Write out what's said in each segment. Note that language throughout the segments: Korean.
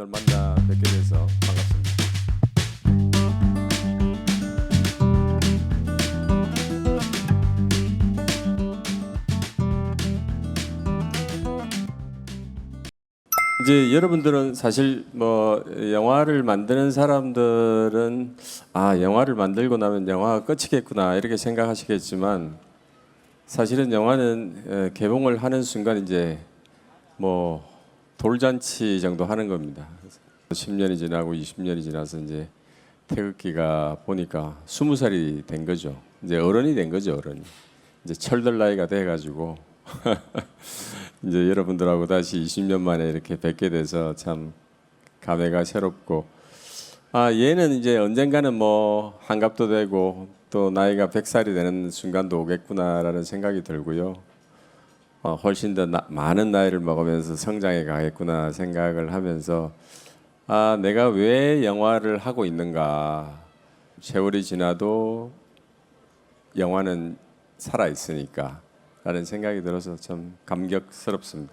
오늘 만나 뵙게 돼서 반갑습니다. 이제 여러분들은 사실 뭐 영화를 만드는 사람들은 영화를 만들고 나면 영화가 끝이겠구나 이렇게 생각하시겠지만 사실은 영화는 개봉을 하는 순간 이제 뭐 돌잔치 정도 하는 겁니다. 10년이 지나고 20년이 지나서 이제 태극기가 보니까 20살이 된 거죠. 이제 어른이 된 거죠, 어른이. 이제 철들 나이가 돼가지고 이제 여러분들하고 다시 20년 만에 이렇게 뵙게 돼서 참 감회가 새롭고 얘는 이제 언젠가는 뭐 한갑도 되고 또 나이가 100살이 되는 순간도 오겠구나라는 생각이 들고요. 훨씬 더 많은 나이를 먹으면서 성장해 가겠구나 생각을 하면서 내가 왜 영화를 하고 있는가. 세월이 지나도 영화는 살아 있으니까 라는 생각이 들어서 참 감격스럽습니다.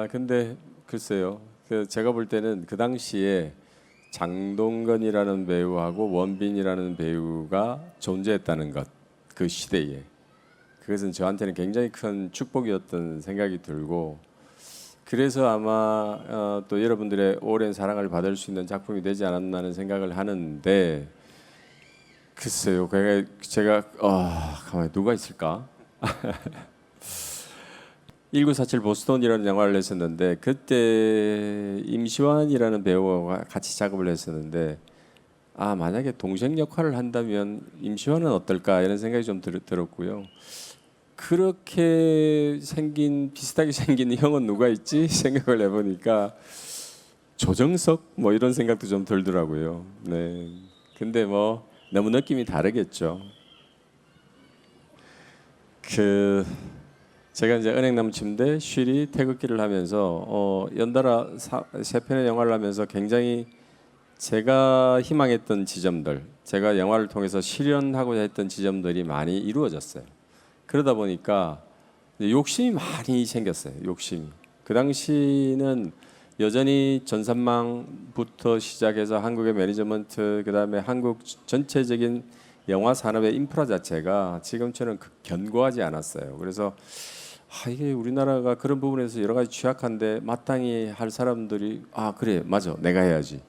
근데 글쎄요. 제가 볼 때는 그 당시에 장동건이라는 배우하고 원빈이라는 배우가 존재했다는 것, 그 시대에 그것은 저한테는 굉장히 큰 축복이었던 생각이 들고 그래서 아마 또 여러분들의 오랜 사랑을 받을 수 있는 작품이 되지 않았나 하는 생각을 하는데 글쎄요. 제가 가만히 누가 있을까? 1947 보스턴이라는 영화를 했었는데 그때 임시완이라는 배우와 같이 작업을 했었는데 만약에 동생 역할을 한다면 임시완은 어떨까 이런 생각이 좀 들었고요. 그렇게 비슷하게 생긴 형은 누가 있지 생각을 해보니까 조정석 뭐 이런 생각도 좀 들더라고요. 네. 근데 뭐 너무 느낌이 다르겠죠. 제가 이제 은행남침대, 쉬리, 태극기를 하면서 연달아 세 편의 영화를 하면서 굉장히 제가 희망했던 지점들, 제가 영화를 통해서 실현하고자 했던 지점들이 많이 이루어졌어요. 그러다 보니까 욕심이 많이 생겼어요. 욕심이. 그 당시는 여전히 전산망부터 시작해서 한국의 매니지먼트, 그다음에 한국 전체적인 영화 산업의 인프라 자체가 지금처럼 견고하지 않았어요. 그래서 이게 우리나라가 그런 부분에서 여러 가지 취약한데 마땅히 할 사람들이 그래 맞아 내가 해야지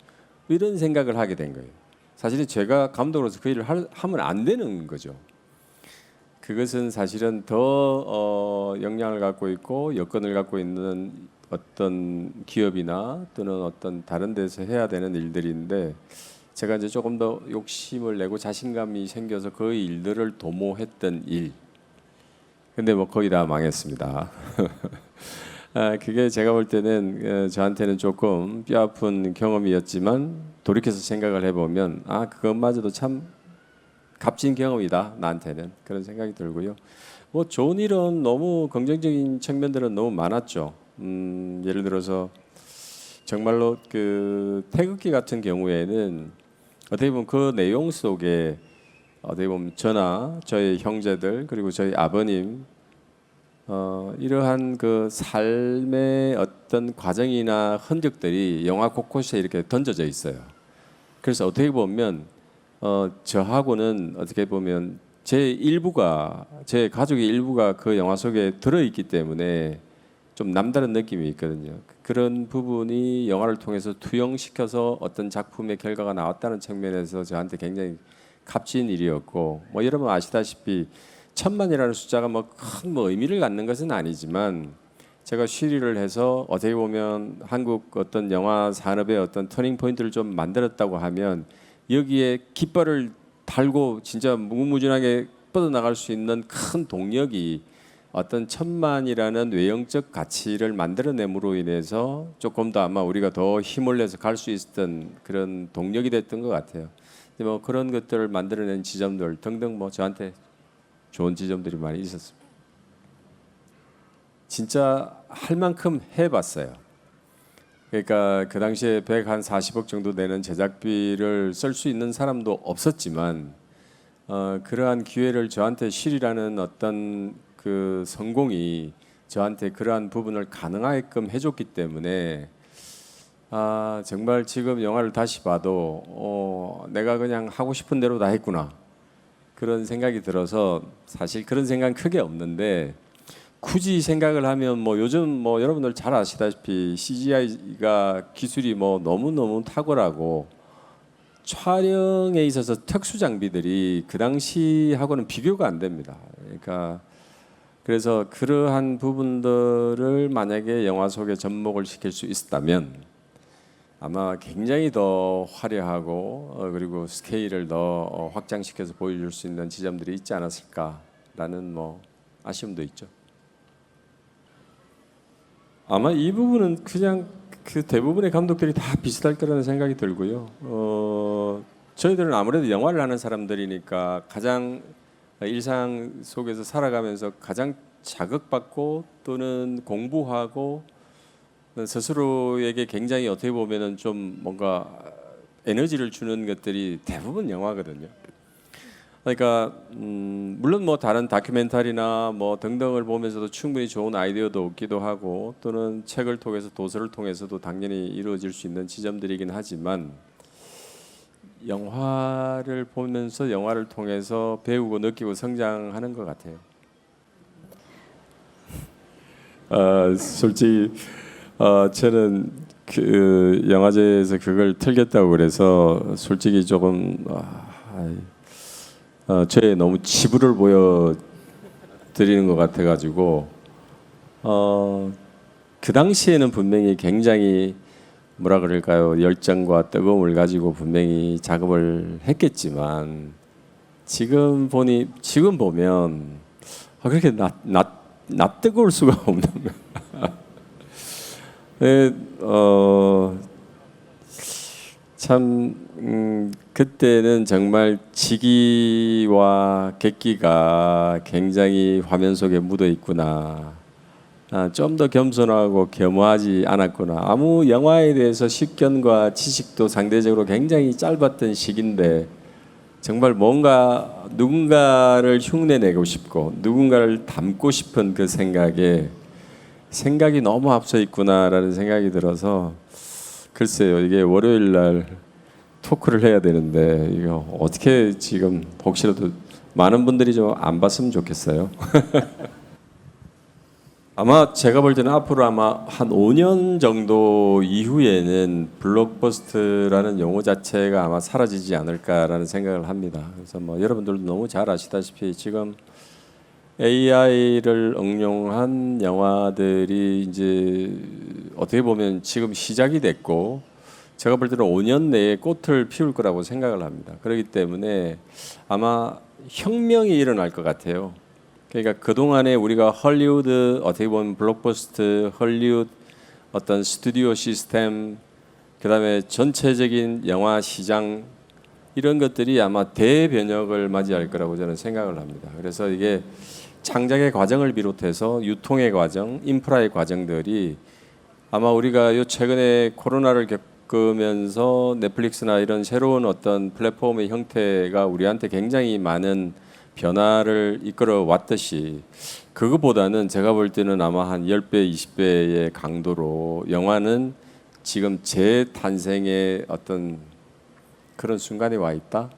이런 생각을 하게 된 거예요. 사실은 제가 감독으로서 그 일을 하면 안 되는 거죠. 그것은 사실은 더 영향을 갖고 있고 여건을 갖고 있는 어떤 기업이나 또는 어떤 다른 데서 해야 되는 일들인데 제가 이제 조금 더 욕심을 내고 자신감이 생겨서 그 일들을 도모했던 일. 근데 뭐 거의 다 망했습니다. 그게 제가 볼 때는 저한테는 조금 뼈아픈 경험이었지만 돌이켜서 생각을 해보면 그것마저도 참 값진 경험이다 나한테는 그런 생각이 들고요. 뭐 좋은 일은 너무 긍정적인 측면들은 너무 많았죠. 예를 들어서 정말로 그 태극기 같은 경우에는 어떻게 보면 그 내용 속에 어떻게 보면 저나 저의 형제들 그리고 저희 아버님 이러한 그 삶의 어떤 과정이나 흔적들이 영화 곳곳에 이렇게 던져져 있어요. 그래서 어떻게 보면 저하고는 어떻게 보면 제 가족의 일부가 그 영화 속에 들어있기 때문에 좀 남다른 느낌이 있거든요. 그런 부분이 영화를 통해서 투영시켜서 어떤 작품의 결과가 나왔다는 측면에서 저한테 굉장히 값진 일이었고 뭐 여러분 아시다시피 1000만이라는 숫자가 뭐 큰 의미를 갖는 것은 아니지만 제가 쉬리를 해서 어떻게 보면 한국 어떤 영화 산업의 어떤 터닝 포인트를 좀 만들었다고 하면 여기에 깃발을 달고 진짜 무궁무진하게 뻗어나갈 수 있는 큰 동력이 어떤 1000만이라는 외형적 가치를 만들어냄으로 인해서 조금 더 아마 우리가 더 힘을 내서 갈 수 있었던 그런 동력이 됐던 것 같아요. 뭐 그런 것들을 만들어낸 지점들 등등 뭐 저한테 좋은 지점들이 많이 있었습니다. 진짜 할 만큼 해봤어요. 그러니까 그 당시에 140억 정도 되는 제작비를 쓸 수 있는 사람도 없었지만 그러한 기회를 저한테 실이라는 어떤 그 성공이 저한테 그러한 부분을 가능하게끔 해줬기 때문에 정말 지금 영화를 다시 봐도 내가 그냥 하고 싶은 대로 다 했구나 그런 생각이 들어서 사실 그런 생각은 크게 없는데 굳이 생각을 하면 뭐 요즘 뭐 여러분들 잘 아시다시피 CGI가 기술이 뭐 너무너무 탁월하고 촬영에 있어서 특수 장비들이 그 당시하고는 비교가 안 됩니다. 그러니까 그래서 그러한 부분들을 만약에 영화 속에 접목을 시킬 수 있었다면 아마 굉장히 더 화려하고 그리고 스케일을 더 확장시켜서 보여줄 수 있는 지점들이 있지 않았을까라는 뭐 아쉬움도 있죠. 아마 이 부분은 그냥 그 대부분의 감독들이 다 비슷할 거라는 생각이 들고요. 저희들은 아무래도 영화를 하는 사람들이니까 가장 일상 속에서 살아가면서 가장 자극받고 또는 공부하고 스스로에게 굉장히 어떻게 보면은 좀 뭔가 에너지를 주는 것들이 대부분 영화거든요. 그러니까 물론 뭐 다른 다큐멘터리나 뭐 등등을 보면서도 충분히 좋은 아이디어도 얻기도 하고 또는 책을 통해서 도서를 통해서도 당연히 이루어질 수 있는 지점들이긴 하지만 영화를 보면서 영화를 통해서 배우고 느끼고 성장하는 것 같아요. 솔직히 저는 그 영화제에서 그걸 틀겠다고 그래서 솔직히 조금 저의 너무 치부를 보여드리는 것 같아가지고 그 당시에는 분명히 굉장히 뭐라 그럴까요 열정과 뜨거움을 가지고 분명히 작업을 했겠지만 지금 보면 그렇게 나 뜨거울 수가 없는 거야. 네, 참 그때는 정말 지기와 객기가 굉장히 화면 속에 묻어 있구나. 좀 더 겸손하고 겸허하지 않았구나. 아무 영화에 대해서 식견과 지식도 상대적으로 굉장히 짧았던 시기인데 정말 뭔가 누군가를 흉내내고 싶고 누군가를 닮고 싶은 그 생각이 너무 앞서 있구나라는 생각이 들어서 글쎄요 이게 월요일 날 토크를 해야 되는데 이거 어떻게 지금 혹시라도 많은 분들이 좀 안 봤으면 좋겠어요. 아마 제가 볼 때는 앞으로 아마 한 5년 정도 이후에는 블록버스터라는 용어 자체가 아마 사라지지 않을까라는 생각을 합니다. 그래서 뭐 여러분들도 너무 잘 아시다시피 지금 AI를 응용한 영화들이 이제 어떻게 보면 지금 시작이 됐고 제가 볼 때는 5년 내에 꽃을 피울 거라고 생각을 합니다. 그렇기 때문에 아마 혁명이 일어날 것 같아요. 그러니까 그동안에 우리가 헐리우드 어떻게 보면 블록버스터 헐리우드 어떤 스튜디오 시스템 그다음에 전체적인 영화 시장 이런 것들이 아마 대변혁을 맞이할 거라고 저는 생각을 합니다. 그래서 이게 창작의 과정을 비롯해서 유통의 과정, 인프라의 과정들이 아마 우리가 요 최근에 코로나를 겪으면서 넷플릭스나 이런 새로운 어떤 플랫폼의 형태가 우리한테 굉장히 많은 변화를 이끌어 왔듯이 그거보다는 제가 볼 때는 아마 한 10배, 20배의 강도로 영화는 지금 재탄생의 어떤 그런 순간에 와 있다.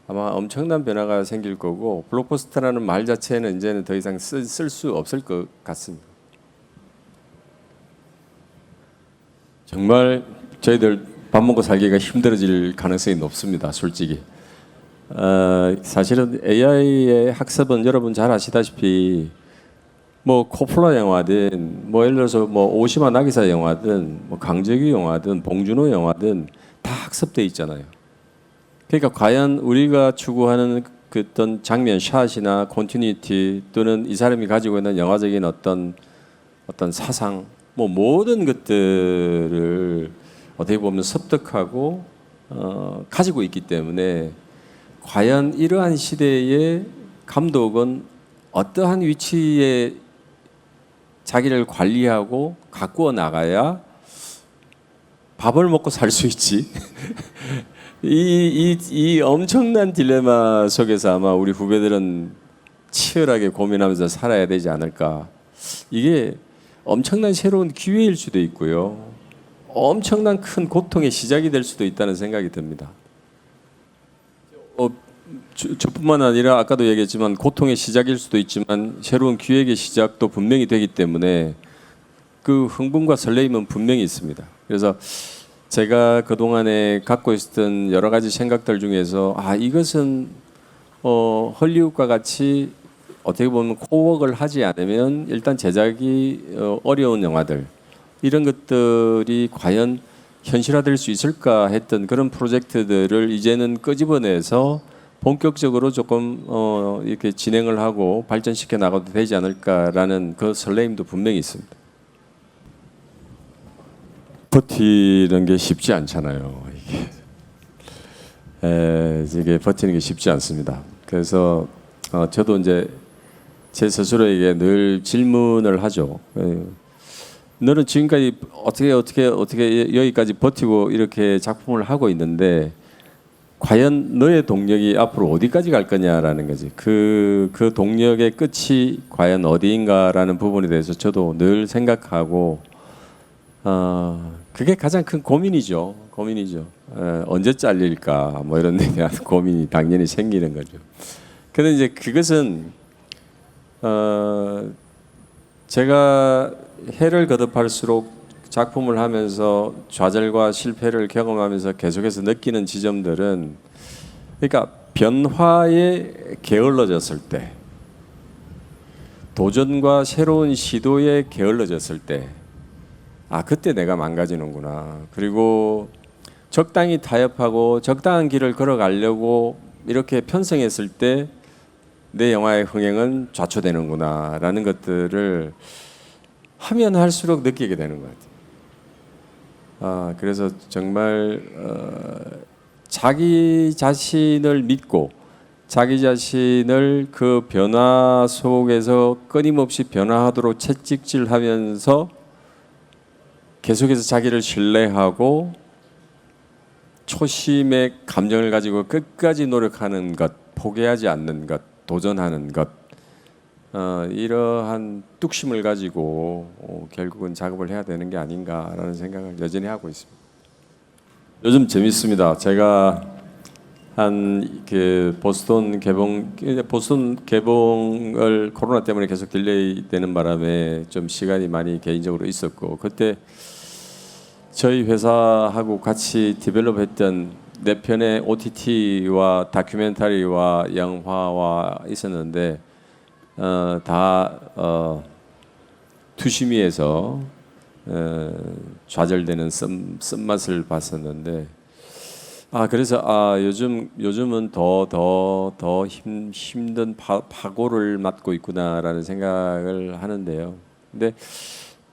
아마 엄청난 변화가 생길 거고 블록버스터라는 말 자체는 이제는 더 이상 쓸 수 없을 것 같습니다. 정말 저희들 밥 먹고 살기가 힘들어질 가능성이 높습니다. 솔직히. 사실은 AI의 학습은 여러분 잘 아시다시피 뭐 코폴라 영화든 뭐 예를 들어서 뭐 오시마 나기사 영화든 뭐 강재규 영화든 봉준호 영화든 다 학습돼 있잖아요. 그러니까 과연 우리가 추구하는 그 어떤 장면 샷이나 컨티뉴티 또는 이 사람이 가지고 있는 영화적인 어떤 사상 뭐 모든 것들을 어떻게 보면 습득하고 가지고 있기 때문에 과연 이러한 시대에 감독은 어떠한 위치에 자기를 관리하고 가꾸어 나가야 밥을 먹고 살 수 있지. 이 엄청난 딜레마 속에서 아마 우리 후배들은 치열하게 고민하면서 살아야 되지 않을까. 이게 엄청난 새로운 기회일 수도 있고요. 엄청난 큰 고통의 시작이 될 수도 있다는 생각이 듭니다. 저뿐만 아니라 아까도 얘기했지만 고통의 시작일 수도 있지만 새로운 기획의 시작도 분명히 되기 때문에 그 흥분과 설레임은 분명히 있습니다. 그래서 제가 그동안에 갖고 있었던 여러 가지 생각들 중에서 이것은 헐리우드과 같이 어떻게 보면 코웍을 하지 않으면 일단 제작이 어려운 영화들 이런 것들이 과연 현실화될 수 있을까 했던 그런 프로젝트들을 이제는 끄집어내서 본격적으로 조금 이렇게 진행을 하고 발전시켜 나가도 되지 않을까라는 그 설레임도 분명히 있습니다. 버티는 게 쉽지 않잖아요. 이게 버티는 게 쉽지 않습니다. 그래서 저도 이제 제 스스로에게 늘 질문을 하죠. 너는 지금까지 어떻게 여기까지 버티고 이렇게 작품을 하고 있는데 과연 너의 동력이 앞으로 어디까지 갈 거냐라는 거지. 그 동력의 끝이 과연 어디인가라는 부분에 대해서 저도 늘 생각하고 그게 가장 큰 고민이죠. 언제 잘릴까 뭐 이런 데 대한 고민이 당연히 생기는 거죠. 근데 이제 그것은 제가 해를 거듭할수록 작품을 하면서 좌절과 실패를 경험하면서 계속해서 느끼는 지점들은 그러니까 변화에 게을러졌을 때 도전과 새로운 시도에 게을러졌을 때 그때 내가 망가지는구나. 그리고 적당히 타협하고 적당한 길을 걸어가려고 이렇게 편성했을 때 내 영화의 흥행은 좌초되는구나 라는 것들을 하면 할수록 느끼게 되는 것 같아요. 그래서 정말 자기 자신을 믿고 자기 자신을 그 변화 속에서 끊임없이 변화하도록 채찍질하면서 계속해서 자기를 신뢰하고 초심의 감정을 가지고 끝까지 노력하는 것, 포기하지 않는 것, 도전하는 것, 이러한 뚝심을 가지고 결국은 작업을 해야 되는 게 아닌가라는 생각을 여전히 하고 있습니다. 요즘 재밌습니다. 제가 보스턴 개봉을 코로나 때문에 계속 딜레이 되는 바람에 좀 시간이 많이 개인적으로 있었고 그때 저희 회사하고 같이 디벨롭했던 4편의 OTT와 다큐멘터리와 영화와 있었는데 다 투심이에서 좌절되는 쓴맛을 봤었는데 그래서 요즘은 더 힘든 파고를 맞고 있구나라는 생각을 하는데요. 근데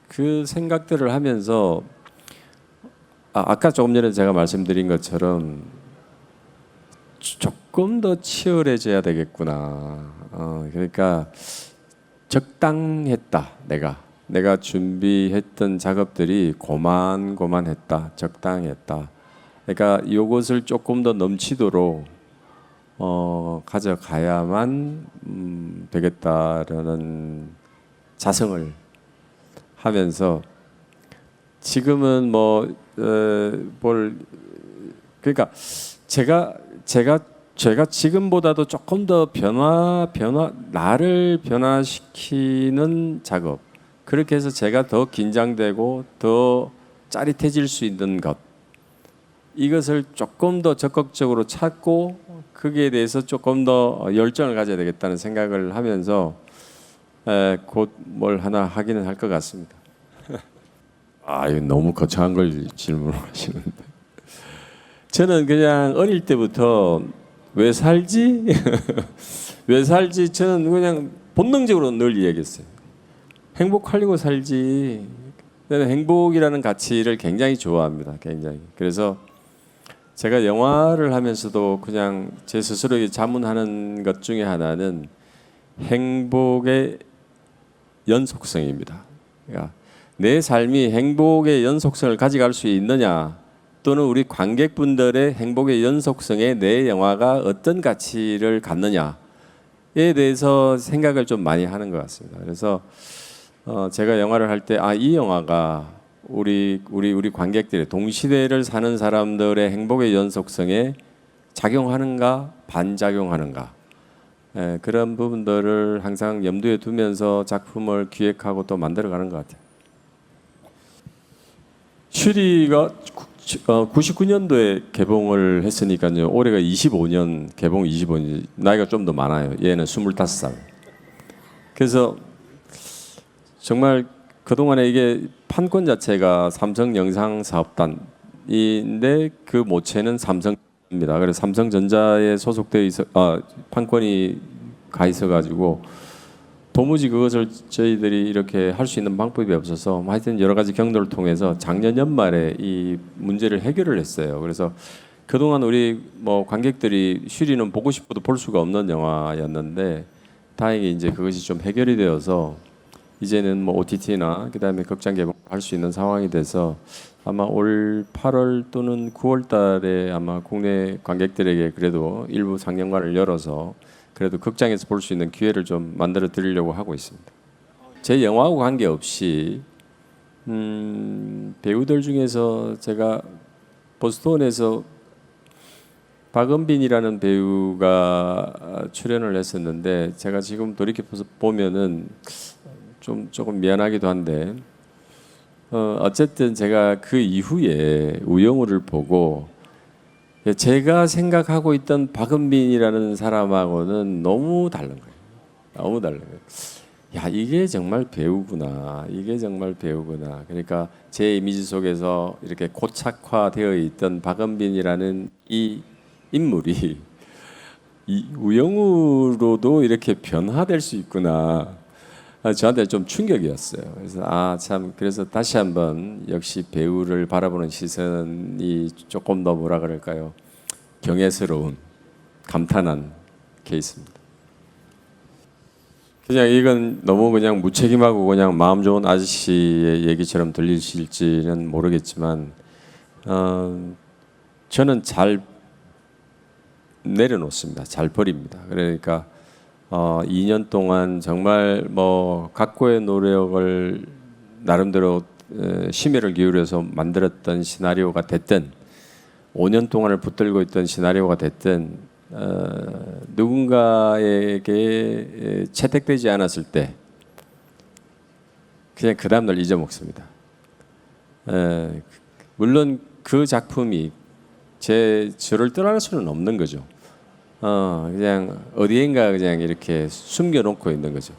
그 생각들을 하면서 아까 조금 전에 제가 말씀드린 것처럼 조금 더 치열해져야 되겠구나. 그러니까 적당했다. 내가 준비했던 작업들이 고만고만했다. 적당했다. 그러니까 이것을 조금 더 넘치도록 가져가야만 되겠다라는 자성을 하면서 지금은 그러니까 제가 지금보다도 조금 더 나를 변화시키는 작업, 그렇게 해서 제가 더 긴장되고 더 짜릿해질 수 있는 것, 이것을 조금 더 적극적으로 찾고 거기에 대해서 조금 더 열정을 가져야 되겠다는 생각을 하면서 곧 뭘 하나 하기는 할 것 같습니다. 이거 너무 거창한 걸 질문하시는데 저는 그냥 어릴 때부터 왜 살지? 왜 살지? 저는 그냥 본능적으로 늘 이야기했어요. 행복하려고 살지. 저는 행복이라는 가치를 굉장히 좋아합니다. 굉장히. 그래서 제가 영화를 하면서도 그냥 제 스스로에게 자문하는 것 중에 하나는 행복의 연속성입니다. 그러니까 내 삶이 행복의 연속성을 가져갈 수 있느냐, 또는 우리 관객분들의 행복의 연속성에 내 영화가 어떤 가치를 갖느냐에 대해서 생각을 좀 많이 하는 것 같습니다. 그래서 제가 영화를 할 때 이 영화가 우리 관객들의 동시대를 사는 사람들의 행복의 연속성에 작용하는가 반작용하는가 그런 부분들을 항상 염두에 두면서 작품을 기획하고 또 만들어가는 것 같아요. 슈리가 99년도에 개봉을 했으니까요. 올해가 25년 개봉 25년 나이가 좀 더 많아요. 얘는 25살. 그래서 정말 그동안에 이게 판권 자체가 삼성 영상사업단인데 그 모체는 삼성입니다. 그래서 삼성전자에 소속되어 있어 판권이 가 있어 가지고 도무지 그것을 저희들이 이렇게 할 수 있는 방법이 없어서 하여튼 여러 가지 경로를 통해서 작년 연말에 이 문제를 해결을 했어요. 그래서 그동안 우리 관객들이 슈리는 보고 싶어도 볼 수가 없는 영화였는데 다행히 이제 그것이 좀 해결이 되어서 이제는 OTT나 그다음에 극장 개봉할 수 있는 상황이 돼서 아마 올 8월 또는 9월 달에 아마 국내 관객들에게 그래도 일부 상영관을 열어서 그래도 극장에서 볼 수 있는 기회를 좀 만들어 드리려고 하고 있습니다. 제 영화하고 관계없이 배우들 중에서 제가 보스턴에서 박은빈이라는 배우가 출연을 했었는데 제가 지금 돌이켜서 보면은 조금 미안하기도 한데 어쨌든 제가 그 이후에 우영우를 보고 제가 생각하고 있던 박은빈이라는 사람하고는 너무 다른 거예요. 너무 다른 거예요. 야, 이게 정말 배우구나. 이게 정말 배우구나. 그러니까 제 이미지 속에서 이렇게 고착화되어 있던 박은빈이라는 이 인물이 이 우영우로도 이렇게 변화될 수 있구나. 저한테 좀 충격이었어요. 그래서 그래서 다시 한번 역시 배우를 바라보는 시선이 조금 더 뭐라 그럴까요? 경애스러운, 감탄한 케이스입니다. 그냥 이건 너무 그냥 무책임하고 그냥 마음 좋은 아저씨의 얘기처럼 들리실지는 모르겠지만 저는 잘 내려놓습니다. 잘 버립니다. 그러니까 2년 동안 정말 각고의 노력을 나름대로 심혈을 기울여서 만들었던 시나리오가 됐든 5년 동안을 붙들고 있던 시나리오가 됐든 누군가에게 채택되지 않았을 때 그냥 그 다음날 잊어먹습니다. 물론 그 작품이 저를 떠날 수는 없는 거죠. 그냥 어디엔가 그냥 이렇게 숨겨놓고 있는 거죠.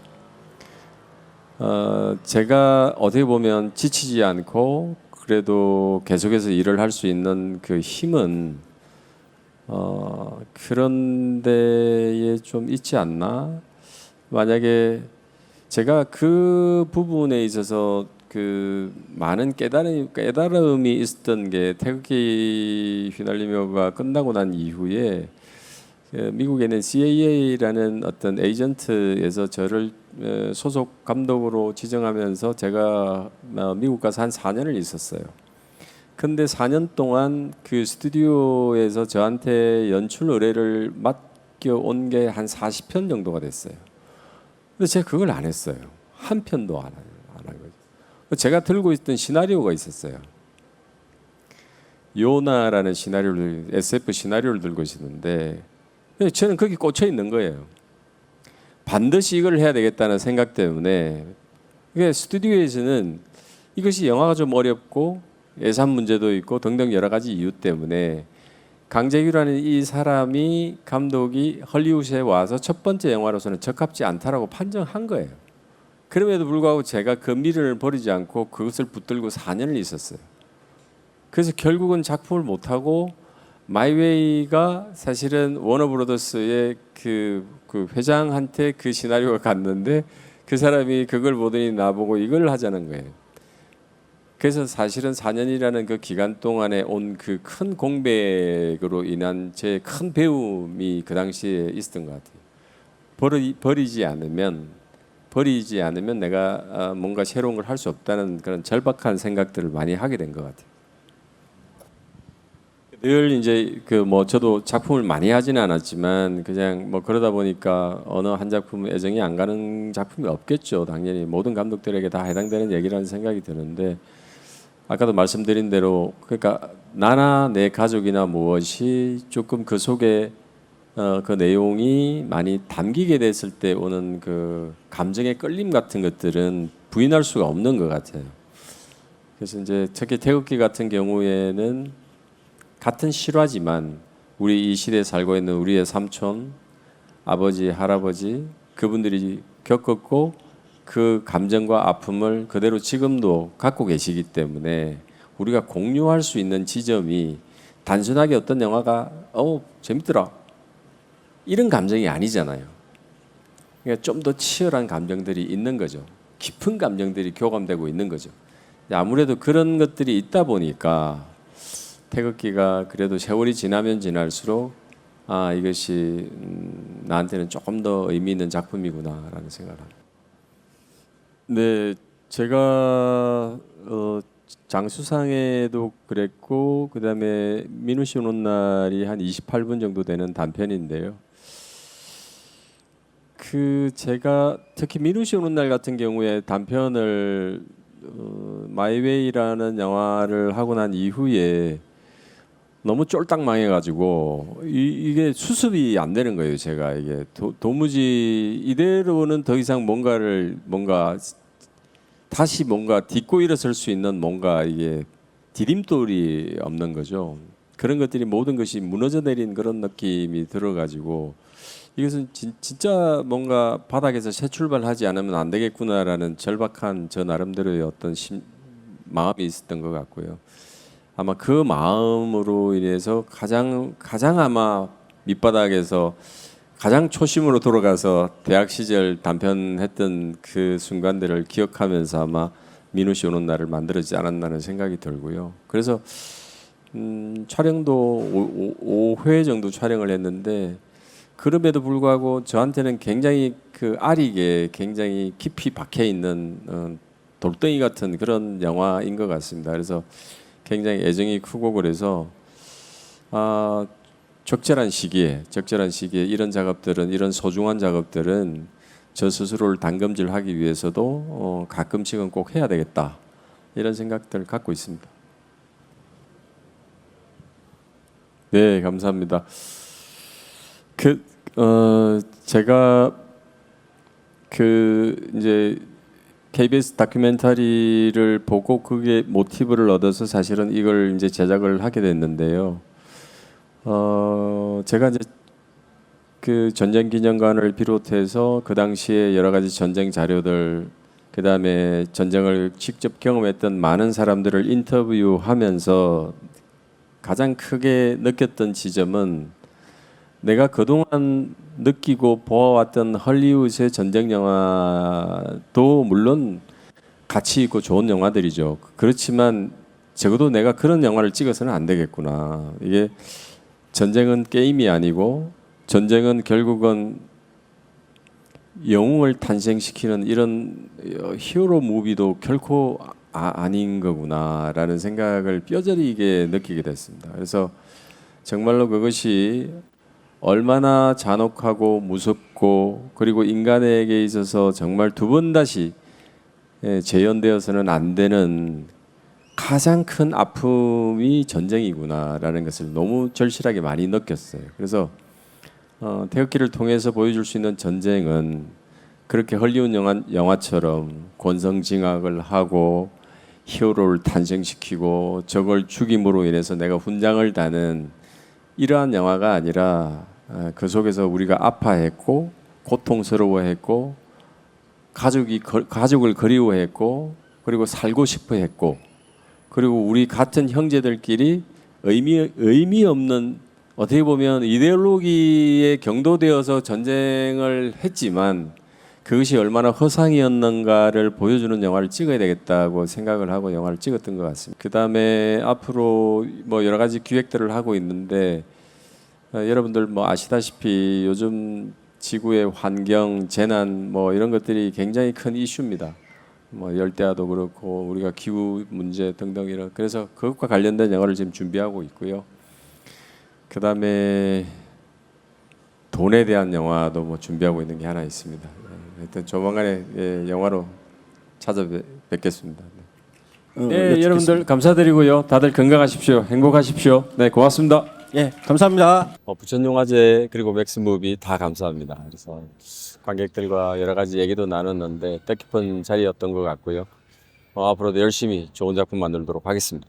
제가 어떻게 보면 지치지 않고 그래도 계속해서 일을 할 수 있는 그 힘은 그런 데에 좀 있지 않나? 만약에 제가 그 부분에 있어서 그 많은 깨달음이 있었던 게 태극기 휘날리며가 끝나고 난 이후에 미국에는 CAA라는 어떤 에이전트에서 저를 소속 감독으로 지정하면서 제가 미국 가서 한 4년을 있었어요. 근데 4년 동안 그 스튜디오에서 저한테 연출 의뢰를 맡겨온 게 한 40편 정도가 됐어요. 근데 제가 그걸 안 했어요. 한 편도 안 한 거죠. 제가 들고 있던 시나리오가 있었어요. 요나라는 SF 시나리오를 들고 있었는데 저는 거기 꽂혀 있는 거예요. 반드시 이걸 해야 되겠다는 생각 때문에 스튜디오에서는 이것이 영화가 좀 어렵고 예산 문제도 있고 등등 여러 가지 이유 때문에 강재규라는 이 사람이 감독이 헐리우드에 와서 첫 번째 영화로서는 적합지 않다라고 판정한 거예요. 그럼에도 불구하고 제가 그 미련을 버리지 않고 그것을 붙들고 4년을 있었어요. 그래서 결국은 작품을 못하고 마이웨이가 사실은 워너브로더스의 그 회장한테 그 시나리오가 갔는데 그 사람이 그걸 보더니 나보고 이걸 하자는 거예요. 그래서 사실은 4년이라는 그 기간 동안에 온 그 큰 공백으로 인한 제 큰 배움이 그 당시에 있었던 것 같아요. 버리지 않으면 내가 뭔가 새로운 걸 할 수 없다는 그런 절박한 생각들을 많이 하게 된 것 같아요. 늘 이제 그 뭐 저도 작품을 많이 하지는 않았지만 그냥 뭐 그러다 보니까 어느 한 작품 애정이 안 가는 작품이 없겠죠. 당연히 모든 감독들에게 다 해당되는 얘기라는 생각이 드는데 아까도 말씀드린 대로 그러니까 나나 내 가족이나 무엇이 조금 그 속에 그 내용이 많이 담기게 됐을 때 오는 그 감정의 끌림 같은 것들은 부인할 수가 없는 것 같아요. 그래서 이제 특히 태극기 같은 경우에는 같은 실화지만 우리 이 시대에 살고 있는 우리의 삼촌, 아버지, 할아버지 그분들이 겪었고 그 감정과 아픔을 그대로 지금도 갖고 계시기 때문에 우리가 공유할 수 있는 지점이 단순하게 어떤 영화가 재밌더라 이런 감정이 아니잖아요. 그러니까 좀 더 치열한 감정들이 있는 거죠. 깊은 감정들이 교감되고 있는 거죠. 아무래도 그런 것들이 있다 보니까 태극기가 그래도 세월이 지나면 지날수록 이것이 나한테는 조금 더 의미 있는 작품이구나라는 생각을 합니다. 네, 제가 장수상에도 그랬고 그다음에 민우 씨 오는 날이 한 28분 정도 되는 단편인데요. 제가 특히 민우 씨 오는 날 같은 경우에 단편을 마이웨이라는 영화를 하고 난 이후에 너무 쫄딱 망해가지고 이게 수습이 안 되는 거예요. 제가 이게 도무지 이대로는 더 이상 뭔가 다시 뭔가 딛고 일어설 수 있는 뭔가 이게 디딤돌이 없는 거죠. 그런 것들이 모든 것이 무너져 내린 그런 느낌이 들어가지고 이것은 진짜 뭔가 바닥에서 새 출발하지 않으면 안 되겠구나라는 절박한 저 나름대로의 어떤 마음이 있었던 것 같고요. 아마 그 마음으로 인해서 가장 아마 밑바닥에서 가장 초심으로 돌아가서 대학 시절 단편했던 그 순간들을 기억하면서 아마 민우 씨 오는 날을 만들어지지 않았나는 생각이 들고요. 그래서 촬영도 5회 정도 촬영을 했는데 그럼에도 불구하고 저한테는 굉장히 그 아리게 굉장히 깊이 박혀 있는 돌덩이 같은 그런 영화인 것 같습니다. 그래서 굉장히 애정이 크고 그래서 적절한 시기에 이런 작업들은 이런 소중한 작업들은 저 스스로를 단검질하기 위해서도 가끔씩은 꼭 해야 되겠다 이런 생각들을 갖고 있습니다. 네, 감사합니다. 제가 이제 KBS 다큐멘터리를 보고 그게 모티브를 얻어서 사실은 이걸 이제 제작을 하게 됐는데요. 제가 이제 그 전쟁기념관을 비롯해서 그 당시에 여러 가지 전쟁 자료들, 그 다음에 전쟁을 직접 경험했던 많은 사람들을 인터뷰하면서 가장 크게 느꼈던 지점은 내가 그동안 느끼고 보아왔던 헐리우드의 전쟁 영화도 물론 가치 있고 좋은 영화들이죠. 그렇지만 적어도 내가 그런 영화를 찍어서는 안 되겠구나. 이게 전쟁은 게임이 아니고 전쟁은 결국은 영웅을 탄생시키는 이런 히어로 무비도 결코 아닌 거구나라는 생각을 뼈저리게 느끼게 됐습니다. 그래서 정말로 그것이 얼마나 잔혹하고 무섭고 그리고 인간에게 있어서 정말 두 번 다시 재현되어서는 안 되는 가장 큰 아픔이 전쟁이구나라는 것을 너무 절실하게 많이 느꼈어요. 그래서 태극기를 통해서 보여줄 수 있는 전쟁은 그렇게 헐리우드 영화처럼 권성징악을 하고 히어로를 탄생시키고 적을 죽임으로 인해서 내가 훈장을 다는 이러한 영화가 아니라 그 속에서 우리가 아파했고 고통스러워했고 가족을 그리워했고 그리고 살고 싶어했고 그리고 우리 같은 형제들끼리 의미 없는 어떻게 보면 이데올로기에 경도되어서 전쟁을 했지만 그것이 얼마나 허상이었는가를 보여주는 영화를 찍어야 되겠다고 생각을 하고 영화를 찍었던 것 같습니다. 그 다음에 앞으로 뭐 여러 가지 기획들을 하고 있는데 여러분들 뭐 아시다시피 요즘 지구의 환경, 재난 뭐 이런 것들이 굉장히 큰 이슈입니다. 뭐 열대야도 그렇고 우리가 기후 문제 등등 이런 그래서 그것과 관련된 영화를 지금 준비하고 있고요. 그다음에 돈에 대한 영화도 뭐 준비하고 있는 게 하나 있습니다. 하여튼 조만간에 영화로 찾아뵙겠습니다. 네, 여러분들 감사드리고요. 다들 건강하십시오. 행복하십시오. 네, 고맙습니다. 예, 감사합니다. 부천영화제 그리고 맥스무비 다 감사합니다. 그래서 관객들과 여러 가지 얘기도 나눴는데 뜻깊은 자리였던 것 같고요. 앞으로도 열심히 좋은 작품 만들도록 하겠습니다.